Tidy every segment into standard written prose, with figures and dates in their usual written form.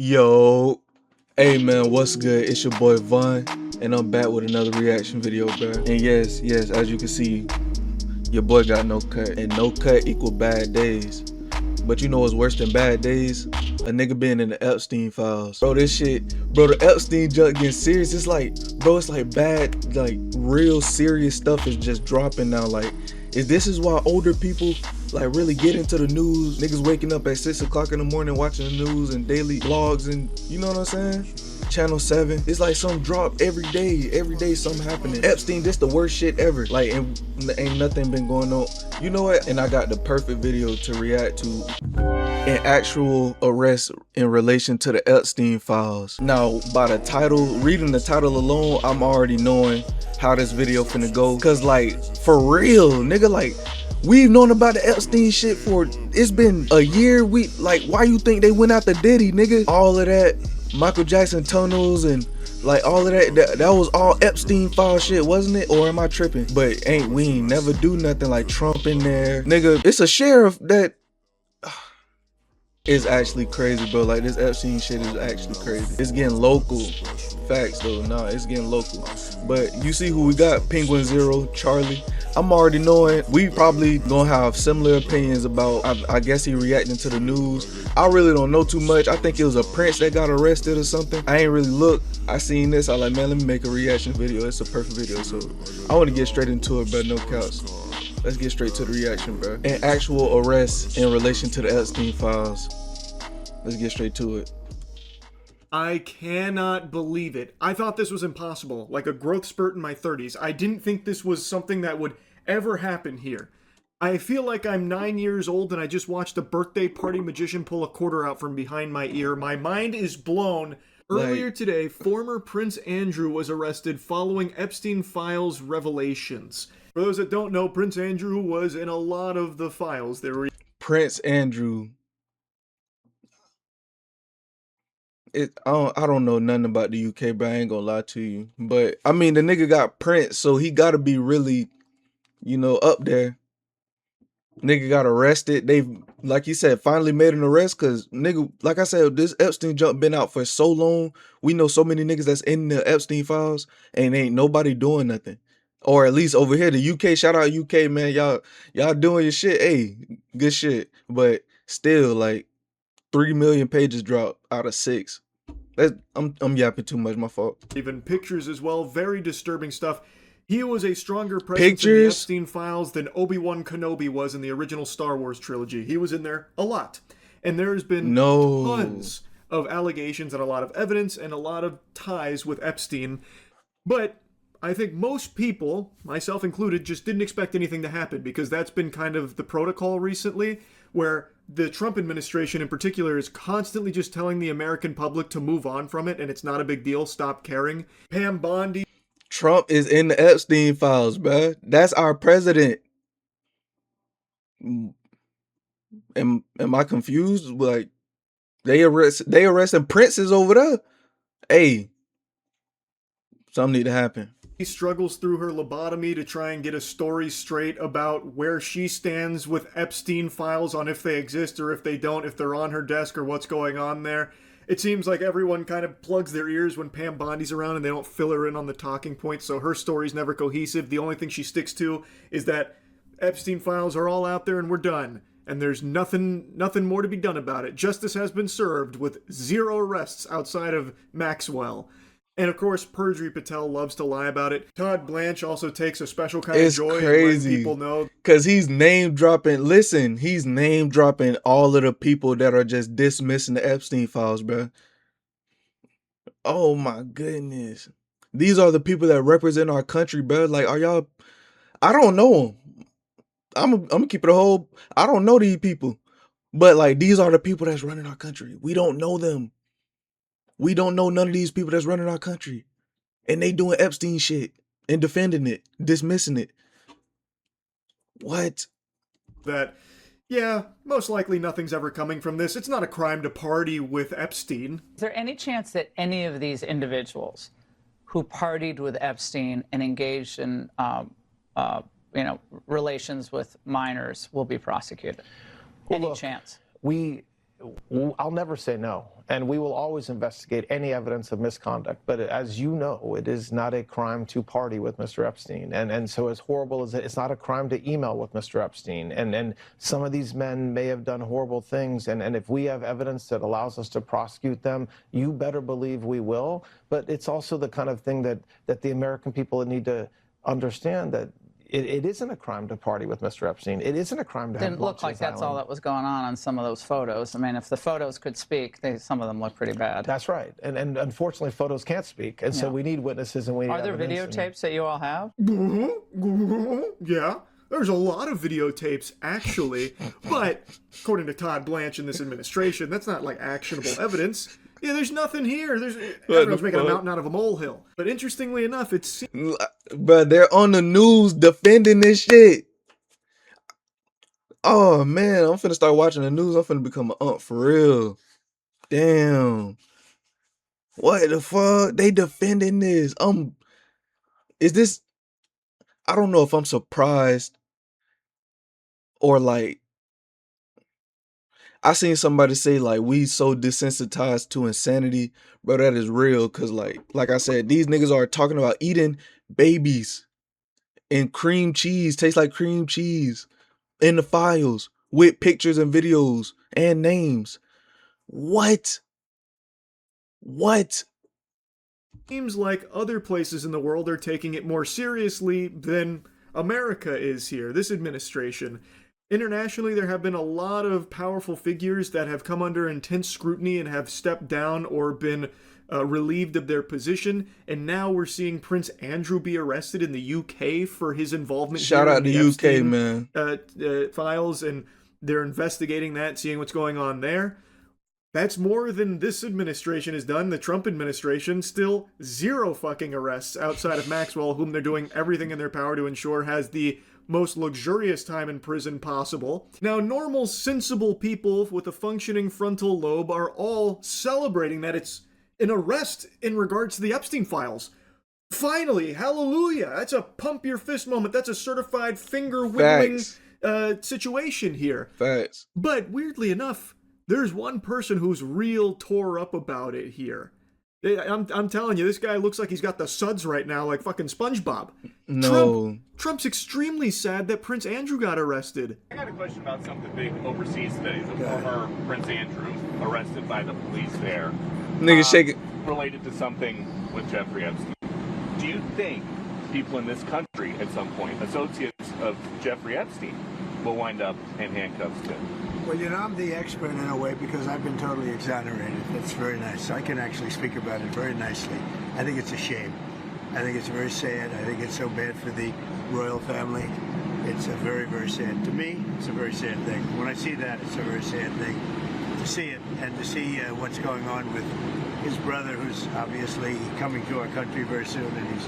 Yo, hey man, what's good? It's your boy Vaughn, and I'm back with another reaction video, bro. And yes, as you can see, your boy got no cut, and no cut equal bad days. But you know what's worse than bad days? A nigga being in the Epstein files. Bro, this shit, bro, the Epstein junk getting serious. It's like, bro, it's like bad, like real serious stuff is just dropping now. Like, this is why older people like really get into the news. Niggas waking up at 6 o'clock in the morning watching the news and daily vlogs and you know what I'm saying? Channel 7. It's like some drop every day something happening. Epstein, this the worst shit ever. Like, and ain't nothing been going on. You know what? And I got the perfect video to react to. An actual arrest in relation to the Epstein files. Now, by the title, reading the title alone, I'm already knowing how this video finna go. Cause like, for real, nigga, like, we've known about the Epstein shit for, it's been a year. Like, why you think they went after Diddy, nigga? All of that, Michael Jackson tunnels and like all of that was all Epstein file shit, wasn't it? Or am I tripping? But we ain't never do nothing like Trump in there. Nigga, it's a sheriff that is actually crazy, bro. Like, this Epstein shit is actually crazy. It's getting local. Facts though, nah, it's getting local. But you see who we got? Penguin Zero, Charlie. I'm already knowing we probably gonna have similar opinions about, I guess he reacting to the news. I really don't know too much. I think it was a prince that got arrested or something. I ain't really look. I seen this, I like, man, let me make a reaction video. It's a perfect video, so I want to get straight into it, but no counts. Let's get straight to the reaction, bro. An actual arrest in relation to the Epstein files. Let's get straight to it. I cannot believe it. I thought this was impossible, like a growth spurt in my 30s. I didn't think this was something that would ever happen here. I feel like I'm 9 years old and I just watched a birthday party magician pull a quarter out from behind my ear. My mind is blown. Earlier today, former Prince Andrew was arrested following Epstein files revelations. For those that don't know, Prince Andrew was in a lot of the files. There were Prince Andrew. I don't know nothing about the UK, but I ain't gonna lie to you. But I mean, the nigga got Prince, so he gotta be really, you know, up there. Nigga got arrested. They've, like you said, finally made an arrest. Cause nigga, like I said, this Epstein junk been out for so long. We know so many niggas that's in the Epstein files, and ain't nobody doing nothing. Or at least over here, the UK, shout out UK, man. Y'all doing your shit. Hey, good shit. But still, like, 3 million pages dropped out of 6. I'm yapping too much, my fault. even pictures as well. Very disturbing stuff. He was a stronger presence in the Pictures? Epstein files than Obi-Wan Kenobi was in the original Star Wars trilogy. He was in there a lot. And there's been tons of allegations and a lot of evidence and a lot of ties with Epstein. But I think most people, myself included, just didn't expect anything to happen because that's been kind of the protocol recently, where the Trump administration in particular is constantly just telling the American public to move on from it and it's not a big deal, stop caring. Pam Bondi. Trump is in the Epstein files, bruh. That's our president. Am I confused? Like, they arresting princes over there? Hey, something need to happen. She struggles through her lobotomy to try and get a story straight about where she stands with Epstein files on if they exist or if they don't, if they're on her desk or what's going on there. It seems like everyone kind of plugs their ears when Pam Bondi's around and they don't fill her in on the talking points, so her story's never cohesive. The only thing she sticks to is that Epstein files are all out there and we're done. And there's nothing more to be done about it. Justice has been served with 0 arrests outside of Maxwell. And of course, Perjury Patel loves to lie about it. Todd Blanche also takes a special kind of joy in letting people know. Cause he's name dropping. Listen, he's name dropping all of the people that are just dismissing the Epstein files, bro. Oh my goodness. These are the people that represent our country, bro. Like, are y'all? I don't know them. I'm gonna keep it a whole. I don't know these people, but like, these are the people that's running our country. We don't know them. We don't know none of these people that's running our country. And they doing Epstein shit and defending it, dismissing it. What? That, yeah, most likely nothing's ever coming from this. It's not a crime to party with Epstein. Is there any chance that any of these individuals who partied with Epstein and engaged in, relations with minors will be prosecuted? Any chance? I'll never say no, and we will always investigate any evidence of misconduct. But as you know, it is not a crime to party with Mr. Epstein, and so as horrible as it's not a crime to email with Mr. Epstein. And some of these men may have done horrible things, and if we have evidence that allows us to prosecute them, you better believe we will. But it's also the kind of thing that the American people need to understand, that it isn't a crime to party with Mr. Epstein. It isn't a crime to have Didn't look like His that's all Island. that was going on some of those photos. I mean, if the photos could speak, some of them look pretty bad. That's right. And unfortunately, photos can't speak. And so Yeah. we need witnesses and we need Are there evidence. videotapes that you all have? Yeah, there's a lot of videotapes, actually. But according to Todd Blanche and this administration, that's not like actionable evidence. Yeah, there's nothing here. Everyone's making a mountain out of a molehill. But interestingly enough, it's... But they're on the news defending this shit. Oh man, I'm finna start watching the news. I'm finna become an aunt for real. Damn. What the fuck? They defending this. Is this, I don't know if I'm surprised or like, I seen somebody say like we so desensitized to insanity, bro. That is real, cause like I said, these niggas are talking about eating babies and cream cheese, tastes like cream cheese in the files with pictures and videos and names. What? What? Seems like other places in the world are taking it more seriously than America is here, this administration. Internationally, there have been a lot of powerful figures that have come under intense scrutiny and have stepped down or been relieved of their position. And now we're seeing Prince Andrew be arrested in the UK for his involvement Shout here out in to the UK, Epstein, man. files, and they're investigating that, seeing what's going on there. That's more than this administration has done. The Trump administration, still 0 fucking arrests outside of Maxwell, whom they're doing everything in their power to ensure has the most luxurious time in prison possible. Now, normal, sensible people with a functioning frontal lobe are all celebrating that it's an arrest in regards to the Epstein files. Finally, hallelujah! That's a pump your fist moment. That's a certified finger wiggling situation here. Facts. But weirdly enough, there's one person who's real tore up about it here. I'm telling you, this guy looks like he's got the suds right now, like fucking SpongeBob. No. Trump's extremely sad that Prince Andrew got arrested. I got a question about some of the big overseas studies of former Prince Andrew arrested by the police there. Nigga shake it. Related to something with Jeffrey Epstein. Do you think people in this country at some point, associates of Jeffrey Epstein, will wind up in handcuffs too? Well, you know, I'm the expert in a way because I've been totally exonerated. That's very nice. I can actually speak about it very nicely. I think it's a shame. I think it's very sad. I think it's so bad for the royal family. It's a very, very sad. To me, it's a very sad thing. When I see that, it's a very sad thing to see it and to see what's going on with his brother, who's obviously coming to our country very soon, and he's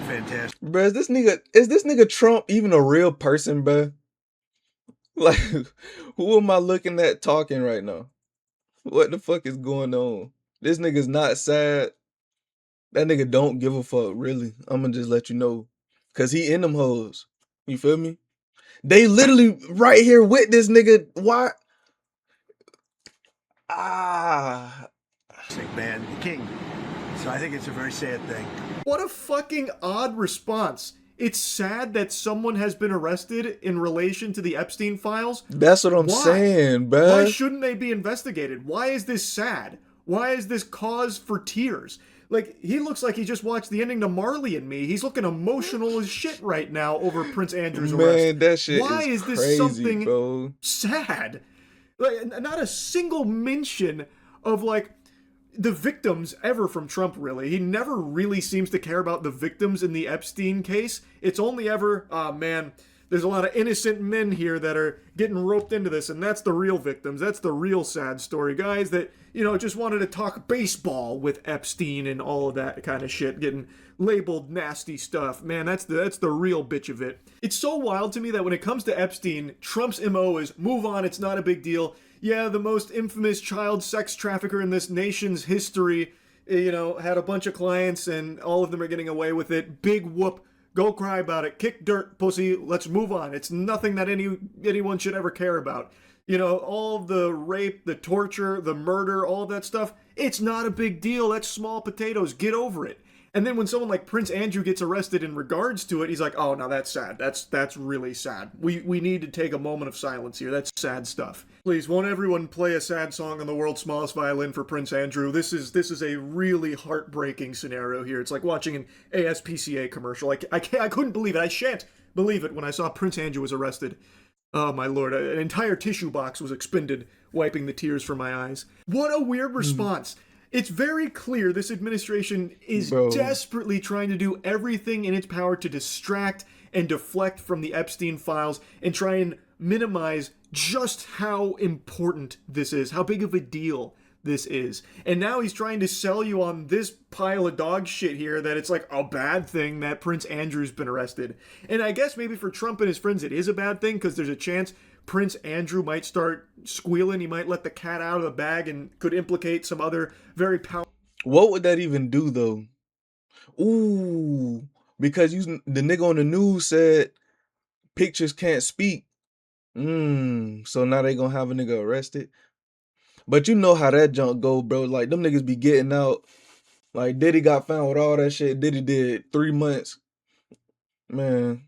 fantastic. Bro, is this nigga Trump even a real person, bro? Like, who am I looking at talking right now? What the fuck is going on? This nigga's not sad. That nigga don't give a fuck, really. I'm gonna just let you know. Cause he in them hoes. You feel me? They literally right here with this nigga. Why? Man, the king. So I think it's a very sad thing. What a fucking odd response. It's sad that someone has been arrested in relation to the Epstein files. That's what I'm saying, bruh. Why shouldn't they be investigated? Why is this sad? Why is this cause for tears? Like, he looks like he just watched the ending to Marley and Me. He's looking emotional as shit right now over Prince Andrew's arrest. Man, that shit Why is this crazy, something bro. sad? Like, not a single mention of, like, the victims ever from Trump, really. He never really seems to care about the victims in the Epstein case. It's only ever, oh man, there's a lot of innocent men here that are getting roped into this, and that's the real victims. That's the real sad story. Guys that, you know, just wanted to talk baseball with Epstein and all of that kind of shit, getting labeled nasty stuff. Man, that's the real bitch of it. It's so wild to me that when it comes to Epstein, Trump's MO is move on, it's not a big deal. Yeah, the most infamous child sex trafficker in this nation's history, you know, had a bunch of clients and all of them are getting away with it. Big whoop. Go cry about it. Kick dirt, pussy. Let's move on. It's nothing that anyone should ever care about. You know, all the rape, the torture, the murder, all of that stuff, it's not a big deal. That's small potatoes. Get over it. And then when someone like Prince Andrew gets arrested in regards to it, he's like, "Oh, now that's sad. That's really sad. We need to take a moment of silence here. That's sad stuff." Please, won't everyone play a sad song on the world's smallest violin for Prince Andrew? This is a really heartbreaking scenario here. It's like watching an ASPCA commercial. I couldn't believe it. I shan't believe it when I saw Prince Andrew was arrested. Oh my lord, an entire tissue box was expended, wiping the tears from my eyes. What a weird response. It's very clear this administration is desperately trying to do everything in its power to distract and deflect from the Epstein files and try and minimize just how important this is, how big of a deal this is. And now he's trying to sell you on this pile of dog shit here that it's like a bad thing that Prince Andrew's been arrested. And I guess maybe for Trump and his friends it is a bad thing because there's a chance Prince Andrew might start squealing. He might let the cat out of the bag and could implicate some other very powerful... What would that even do though? Ooh, because the nigga on the news said pictures can't speak. So now they gonna have a nigga arrested. But you know how that junk go, bro. Like, them niggas be getting out. Like, Diddy got found with all that shit. Diddy did 3 months. Man,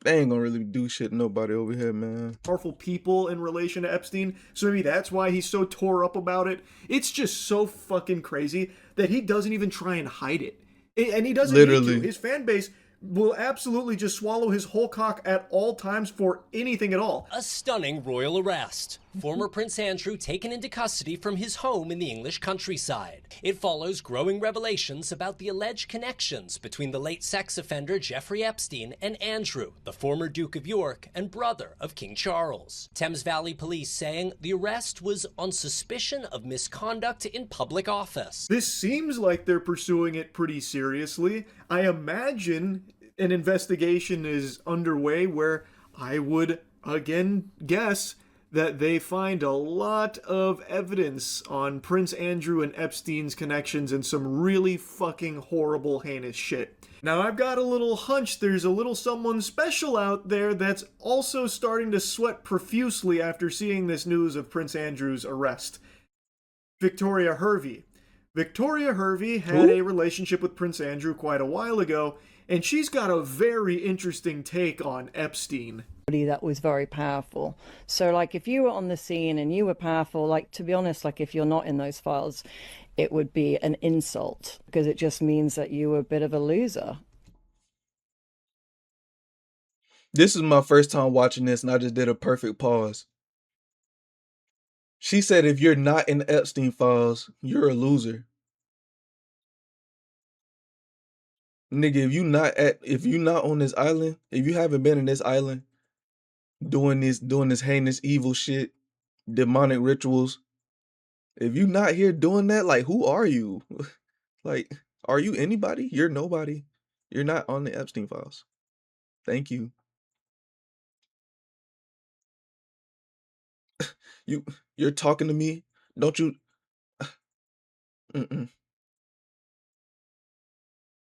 they ain't gonna really do shit to nobody over here, man. Powerful people in relation to Epstein. So maybe that's why he's so tore up about it. It's just so fucking crazy that he doesn't even try and hide it. And he doesn't need to. His fan base will absolutely just swallow his whole cock at all times for anything at all. A stunning royal arrest. Former Prince Andrew taken into custody from his home in the English countryside. It follows growing revelations about the alleged connections between the late sex offender Jeffrey Epstein and Andrew, the former Duke of York and brother of King Charles. Thames Valley police saying the arrest was on suspicion of misconduct in public office. This seems like they're pursuing it pretty seriously. I imagine an investigation is underway where I would again guess that they find a lot of evidence on Prince Andrew and Epstein's connections and some really fucking horrible, heinous shit. Now, I've got a little hunch there's a little someone special out there that's also starting to sweat profusely after seeing this news of Prince Andrew's arrest. Victoria Hervey. Victoria Hervey had a relationship with Prince Andrew quite a while ago, and she's got a very interesting take on Epstein. That was very powerful. So like if you were on the scene and you were powerful, like to be honest, like if you're not in those files, it would be an insult because it just means that you were a bit of a loser. This is my first time watching this and I just did a perfect pause. She said if you're not in the Epstein files, you're a loser. Nigga, if you not on this island, if you haven't been in this island doing this heinous evil shit, demonic rituals, if you not here doing that, like who are you? Like, are you anybody? You're nobody. You're not on the Epstein files. Thank you. You're talking to me? Don't you?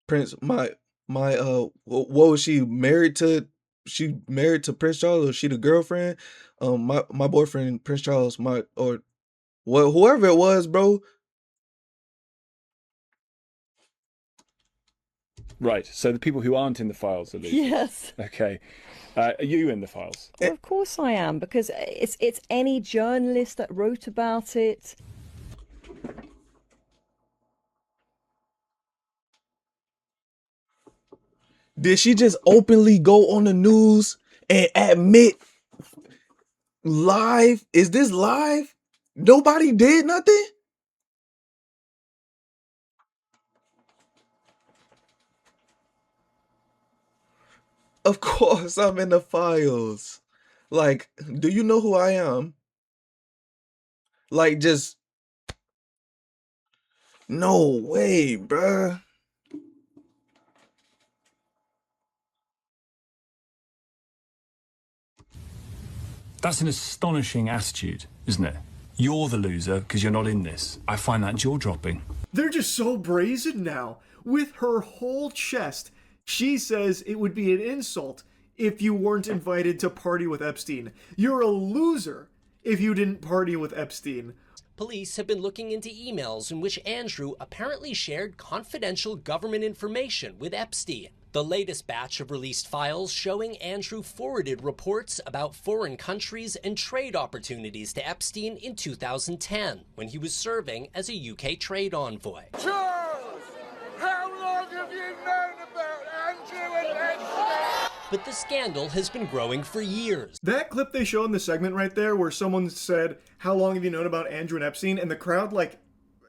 Prince, my what was she married to? She married to Prince Charles, or she the girlfriend? My boyfriend Prince Charles, whoever it was, bro. Right. So the people who aren't in the files are losers. Yes. Okay. Are you in the files? Well, of course I am, because it's any journalist that wrote about it. Did she just openly go on the news and admit live? Is this live? Nobody did nothing? Of course I'm in the files. Like, do you know who I am? Like, just... No way, bruh. That's an astonishing attitude, isn't it? You're the loser because you're not in this. I find that jaw-dropping. They're just so brazen now. With her whole chest, she says it would be an insult if you weren't invited to party with Epstein. You're a loser if you didn't party with Epstein. Police have been looking into emails in which Andrew apparently shared confidential government information with Epstein. The latest batch of released files showing Andrew forwarded reports about foreign countries and trade opportunities to Epstein in 2010, when he was serving as a UK trade envoy. Charles, how long have you known about Andrew and Epstein? But the scandal has been growing for years. That clip they show in the segment right there where someone said, how long have you known about Andrew and Epstein? And the crowd, like,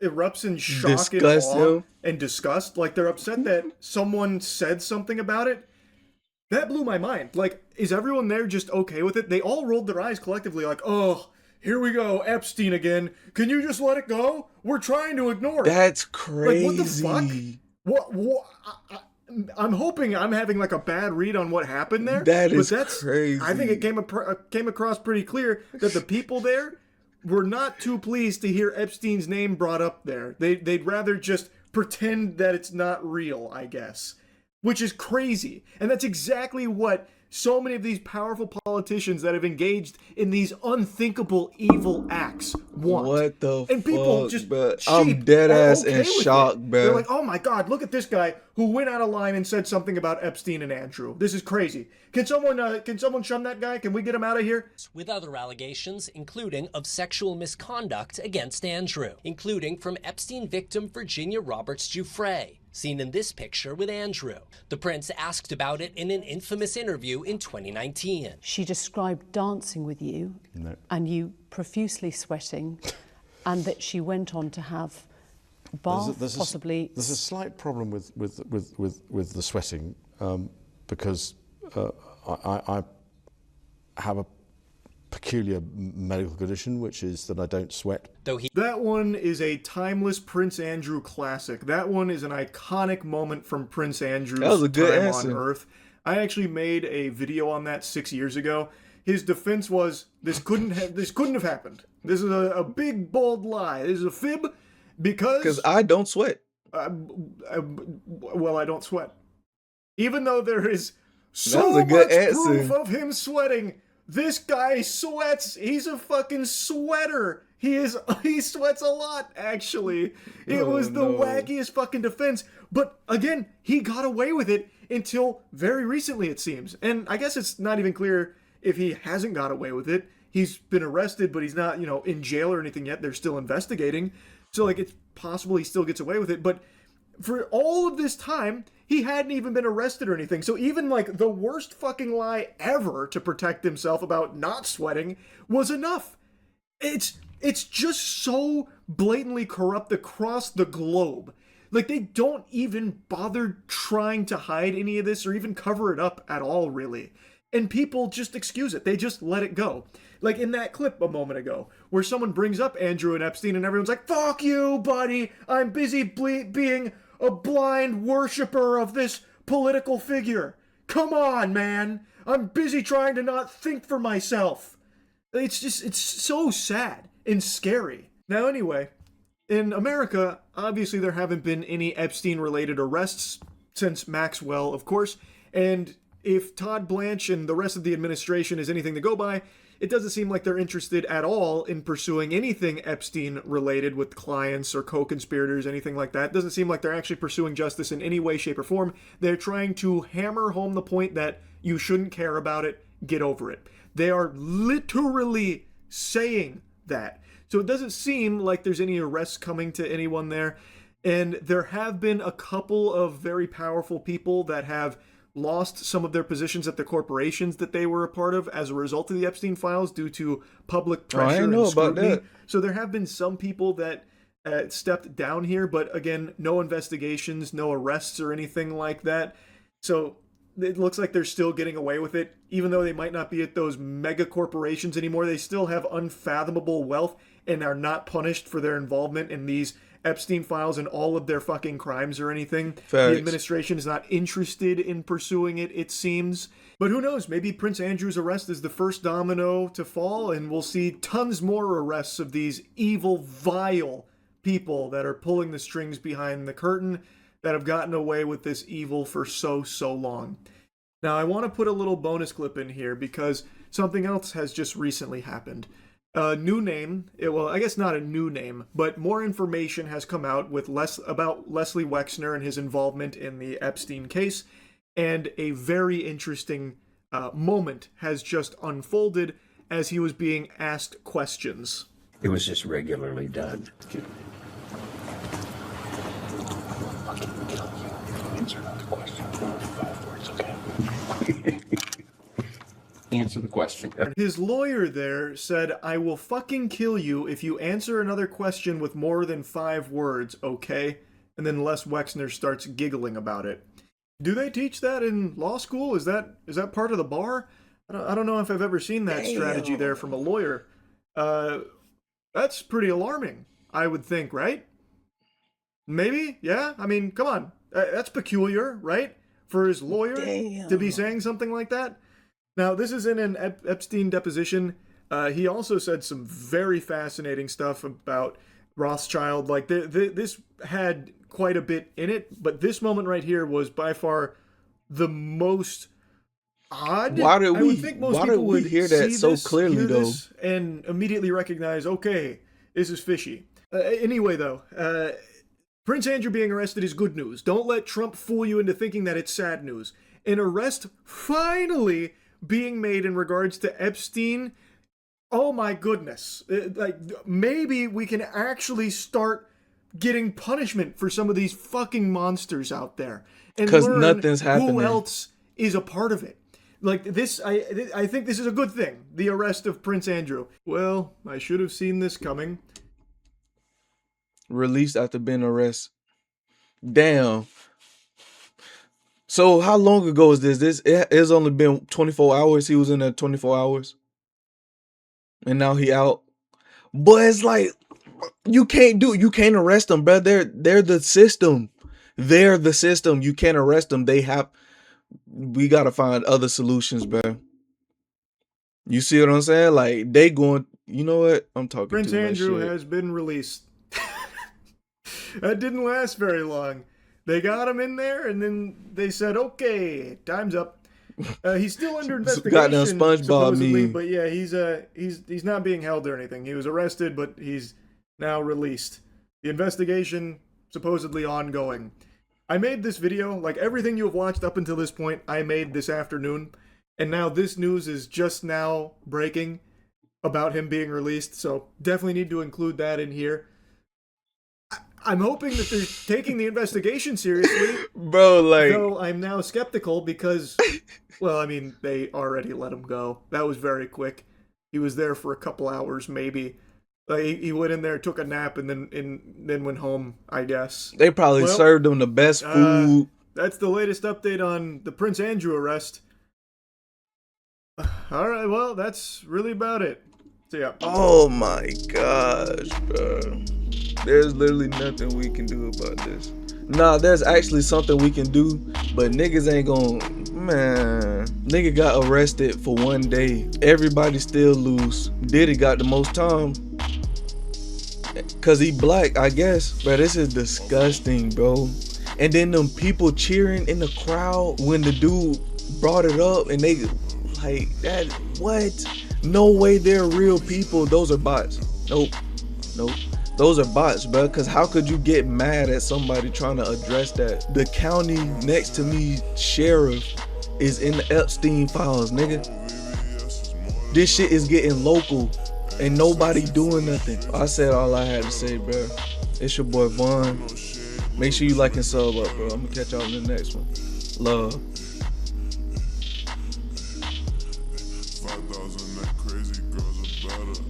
erupts in shock and awe and disgust. Like, they're upset that someone said something about it. That blew my mind. Like, is everyone there just okay with it? They all rolled their eyes collectively like, oh, here we go, Epstein again. Can you just let it go? We're trying to ignore it. That's crazy. Like, what the fuck? What I'm hoping I'm having like a bad read on what happened there. That's crazy. I think it came across pretty clear that the people there were not too pleased to hear Epstein's name brought up there. They'd rather just pretend that it's not real, I guess. Which is crazy. And that's exactly what so many of these powerful politicians that have engaged in these unthinkable evil acts want. What the and people just I'm dead ass in shock, bro. They're like, oh my god, look at this guy who went out of line and said something about Epstein and Andrew. This is crazy. Can someone shun that guy? Can we get him out of here? With other allegations, including of sexual misconduct against Andrew, including from Epstein victim Virginia Roberts Giuffre, seen in this picture with Andrew. The prince asked about it in an infamous interview in 2019. She described dancing with you and you profusely sweating, and that she went on to have bath, possibly. There's a slight problem with the sweating because I have a peculiar medical condition, which is that I don't sweat. That one is a timeless Prince Andrew classic. That one is an iconic moment from Prince Andrew's time on Earth. I actually made a video on that 6 years ago. His defense was, this couldn't have happened. This is a big, bold lie. This is a fib because I don't sweat. Well, I don't sweat. Even though there is so much proof of him sweating, this guy sweats. He's a fucking sweater. He sweats a lot, actually. It was the wackiest fucking defense. But again, he got away with it until very recently, it seems. And I guess it's not even clear if he hasn't got away with it. He's been arrested, but he's not, in jail or anything yet. They're still investigating. So, like, it's possible he still gets away with it. But for all of this time, he hadn't even been arrested or anything. So even, like, the worst fucking lie ever to protect himself about not sweating was enough. It's just so blatantly corrupt across the globe. Like, they don't even bother trying to hide any of this or even cover it up at all, really. And people just excuse it. They just let it go. Like in that clip a moment ago, where someone brings up Andrew and Epstein and everyone's like, fuck you, buddy. I'm busy being a blind worshiper of this political figure. Come on, man. I'm busy trying to not think for myself. It's so sad and scary. Now, anyway, in America, obviously there haven't been any Epstein-related arrests since Maxwell, of course, and if Todd Blanche and the rest of the administration is anything to go by, it doesn't seem like they're interested at all in pursuing anything Epstein-related with clients or co-conspirators, anything like that. It doesn't seem like they're actually pursuing justice in any way, shape, or form. They're trying to hammer home the point that you shouldn't care about it, get over it. They are literally saying that. So it doesn't seem like there's any arrests coming to anyone there. And there have been a couple of very powerful people that have lost some of their positions at the corporations that they were a part of as a result of the Epstein files due to public pressure and scrutiny. So there have been some people that stepped down here, but again, no investigations, no arrests or anything like that. So it looks like they're still getting away with it. Even though they might not be at those mega corporations anymore, they still have unfathomable wealth and are not punished for their involvement in these Epstein files and all of their fucking crimes or anything. Facts. The administration is not interested in pursuing it, it seems. But who knows? Maybe Prince Andrew's arrest is the first domino to fall, and we'll see tons more arrests of these evil, vile people that are pulling the strings behind the curtain that have gotten away with this evil for so long. Now, I want to put a little bonus clip in here because something else has just recently happened. A new name, well, I guess not a new name, but more information has come out with about Leslie Wexner and his involvement in the Epstein case, and a very interesting moment has just unfolded as he was being asked questions. It was just regularly done. Answer the question. 5 words, okay? Answer the question. His lawyer there said, "I will fucking kill you if you answer another question with more than 5 words, okay?" And then Les Wexner starts giggling about it. Do they teach that in law school? Is that part of the bar? I don't know if I've ever seen that strategy there from a lawyer. That's pretty alarming, I would think, right? Maybe? Yeah? I mean, come on. That's peculiar, right? For his lawyer to be saying something like that? Now, this is in an Epstein deposition. He also said some very fascinating stuff about Rothschild. Like, this had quite a bit in it, but this moment right here was by far the most odd. Why did I would think most people would hear that see so this, clearly, hear though? this, and immediately recognize, okay, this is fishy. Anyway, though, Prince Andrew being arrested is good news. Don't let Trump fool you into thinking that it's sad news. An arrest finally being made in regards to Epstein. Oh my goodness. Like, maybe we can actually start getting punishment for some of these fucking monsters out there. And learn nothing's happening. who else is a part of it. Like, this, I think this is a good thing. The arrest of Prince Andrew. Well, I should have seen this coming. Released after being arrested. Damn. So how long ago is this? It's only been 24 hours. He was in there 24 hours. And now he out. But it's like, you can't arrest them, bro. They're the system. They're the system. You can't arrest them. We gotta find other solutions, bro. You see what I'm saying? Like, they going, you know what? I'm talking Prince too much Andrew shit. has been released. That didn't last very long. They got him in there, and then they said, "Okay, time's up." He's still under investigation, Goddamn SpongeBob supposedly, meme. but yeah, he's not being held or anything. He was arrested, but he's now released. The investigation supposedly ongoing. I made this video, like everything you have watched up until this point, I made this afternoon, and now this news is just now breaking about him being released. So definitely need to include that in here. I'm hoping that they're taking the investigation seriously. Bro, like... Though I'm now skeptical because, well, I mean, they already let him go. That was very quick. He was there for a couple hours, maybe. He went in there, took a nap, and then went home, I guess. They probably served him the best food. That's the latest update on the Prince Andrew arrest. All right, well, that's really about it. So, yeah. Oh my gosh, bro. There's literally nothing we can do about this. Nah, there's actually something we can do, but niggas ain't gon', man. Nigga got arrested for 1 day. Everybody still loose. Diddy got the most time. Cause he black, I guess. Bro, this is disgusting, bro. And then them people cheering in the crowd when the dude brought it up, and they like that. What? No way they're real people. Those are bots. Nope. Those are bots, bro. Cause how could you get mad at somebody trying to address that? The county next to me sheriff is in the Epstein files, nigga. This shit is getting local and nobody doing nothing. I said all I had to say, bro. It's your boy Vaughn. Make sure you like and sub up, bro. I'm gonna catch y'all in the next one. Love. 5,000 that crazy girls are better.